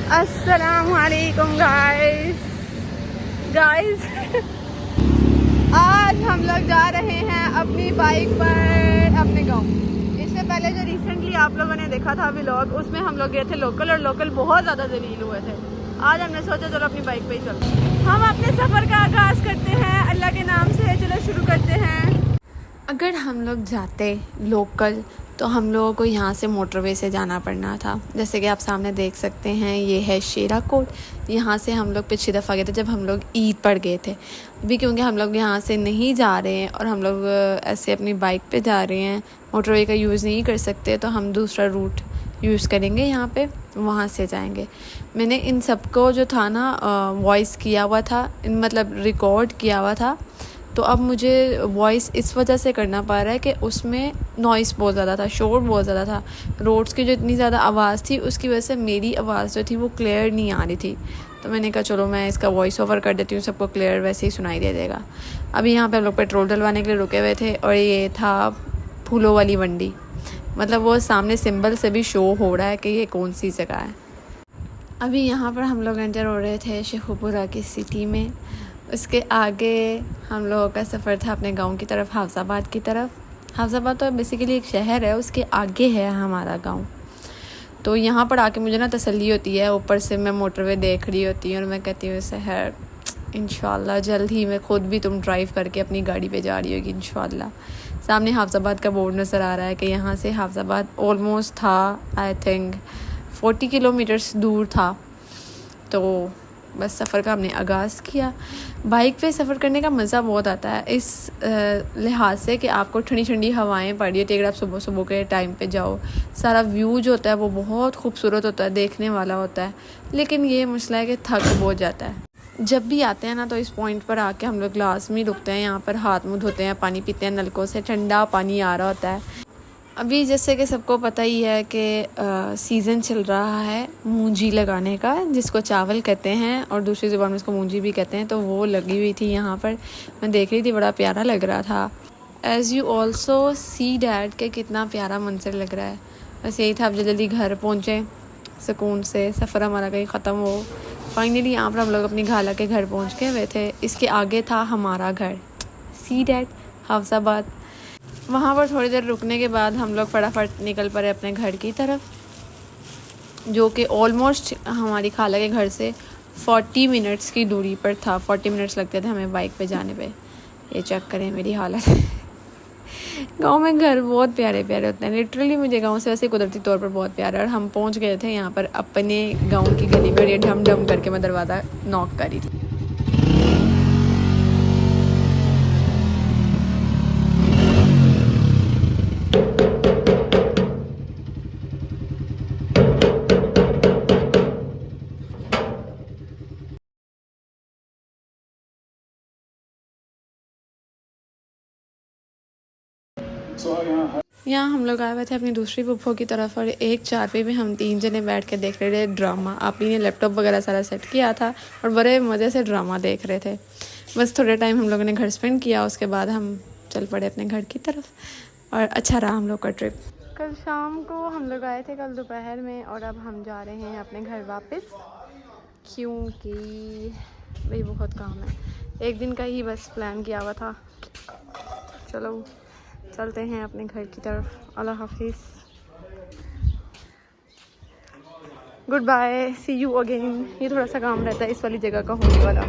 अस्सलामुअलैकुम गाइस आज हम लोग जा रहे हैं अपनी बाइक पर अपने गांव। इससे पहले जो रिसेंटली आप लोगों ने देखा था व्लॉग, उसमें हम लोग गए थे लोकल, और लोकल बहुत ज़्यादा जलील हुए थे। आज हमने सोचा चलो अपनी बाइक पे ही चलते हैं। हम अपने सफ़र का आगाज़ करते हैं अल्लाह के नाम से। चलो शुरू करते हैं। अगर हम लोग जाते लोकल तो हम लोगों को यहाँ से मोटरवे से जाना पड़ना था। जैसे कि आप सामने देख सकते हैं, ये है शेरा कोट। यहाँ से हम लोग पिछली दफ़ा गए थे जब हम लोग ईद पर गए थे। अभी क्योंकि हम लोग यहाँ से नहीं जा रहे हैं और हम लोग ऐसे अपनी बाइक पे जा रहे हैं, मोटरवे का यूज़ नहीं कर सकते, तो हम दूसरा रूट यूज़ करेंगे यहाँ पे, वहाँ से जाएंगे। मैंने इन सबको जो था ना वॉइस किया हुआ था, मतलब रिकॉर्ड किया हुआ था। तो अब मुझे वॉइस इस वजह से करना पड़ रहा है कि उसमें नॉइस बहुत ज़्यादा था, शोर बहुत ज़्यादा था। रोड्स की जो इतनी ज़्यादा आवाज़ थी उसकी वजह से मेरी आवाज़ जो थी वो क्लियर नहीं आ रही थी। तो मैंने कहा चलो मैं इसका वॉइस ओवर कर देती हूँ, सबको क्लियर वैसे ही सुनाई दे देगा। अभी यहाँ पे हम लोग पेट्रोल डलवाने के लिए रुके हुए थे और ये था फूलों वाली मंडी। मतलब वो सामने सिंबल से भी शो हो रहा है कि ये कौन सी जगह है। अभी यहाँ पर हम लोग एंटर हो रहे थे शेखुपुरा की सिटी में। उसके आगे हम लोगों का सफ़र था अपने गांव की तरफ, हाफजाबाद की तरफ। हाफजाबाद तो बेसिकली एक शहर है, उसके आगे है हमारा गांव। तो यहाँ पर आके मुझे ना तसल्ली होती है, ऊपर से मैं मोटरवे देख रही होती हूँ और मैं कहती हूँ शहर इंशाल्लाह जल्द ही मैं खुद भी तुम ड्राइव करके अपनी गाड़ी पे जा रही होगी इंशाल्लाह। सामने हाफजाबाद का बोर्ड नज़र आ रहा है कि यहाँ से हाफजाबाद ऑलमोस्ट था, आई थिंक 40 किलोमीटर्स दूर था। तो बस सफ़र का हमने आगाज़ किया। बाइक पे सफ़र करने का मज़ा बहुत आता है इस लिहाज से कि आपको ठंडी ठंडी हवाएं पड़ रही होती है। अगर आप सुबह सुबह के टाइम पे जाओ, सारा व्यू जो होता है वो बहुत खूबसूरत होता है, देखने वाला होता है। लेकिन ये मसला है कि थक बहुत जाता है। जब भी आते हैं ना तो इस पॉइंट पर आके हम लोग ग्लास में रुकते हैं, यहाँ पर हाथ मुँह धोते हैं, पानी पीते हैं, नलकों से ठंडा पानी आ रहा होता है। अभी जैसे कि सबको पता ही है कि सीज़न चल रहा है मूंजी लगाने का, जिसको चावल कहते हैं और दूसरी ज़ुबान में इसको मूंजी भी कहते हैं। तो वो लगी हुई थी यहाँ पर, मैं देख रही थी, बड़ा प्यारा लग रहा था। As you also see that के कितना प्यारा मंजर लग रहा है। बस यही था, अब जल्दी घर पहुँचे सुकून से, सफ़र हमारा कहीं ख़त्म हो। फाइनली यहाँ पर हम लोग अपनी खाला के घर पहुँच गए हुए थे। इसके आगे था हमारा घर, सी डैट हाफजाबाद। वहाँ पर थोड़ी देर रुकने के बाद हम लोग फटाफट निकल पड़े अपने घर की तरफ, जो कि ऑलमोस्ट हमारी खाला के घर से 40 मिनट्स की दूरी पर था। 40 मिनट्स लगते थे हमें बाइक पे जाने पे। ये चेक करें मेरी हालत। गांव में घर बहुत प्यारे प्यारे होते हैं। लिटरली मुझे गांव से वैसे कुदरती तौर पर बहुत प्यारा है। और हम पहुँच गए थे यहाँ पर अपने गाँव की गली में, और ये ढम ढम करके मैं दरवाज़ा नॉक करी थी। यहाँ हम लोग आए हुए थे अपनी दूसरी फूफो की तरफ, और एक चारपाई पे हम 3 जने बैठ के देख रहे थे ड्रामा। आपी ने लैपटॉप वगैरह सारा सेट किया था और बड़े मज़े से ड्रामा देख रहे थे। बस थोड़े टाइम हम लोगों ने घर स्पेंड किया, उसके बाद हम चल पड़े अपने घर की तरफ, और अच्छा रहा हम लोग का ट्रिप। कल शाम को हम लोग आए थे, कल दोपहर में, और अब हम जा रहे हैं अपने घर वापस, क्योंकि भाई बहुत काम है। एक दिन का ही बस प्लान किया हुआ था। चलो चलते हैं अपने घर की तरफ। अल्लाह हाफिज़, good bye, see you again. ये थोड़ा सा काम रहता है इस वाली जगह का होने वाला।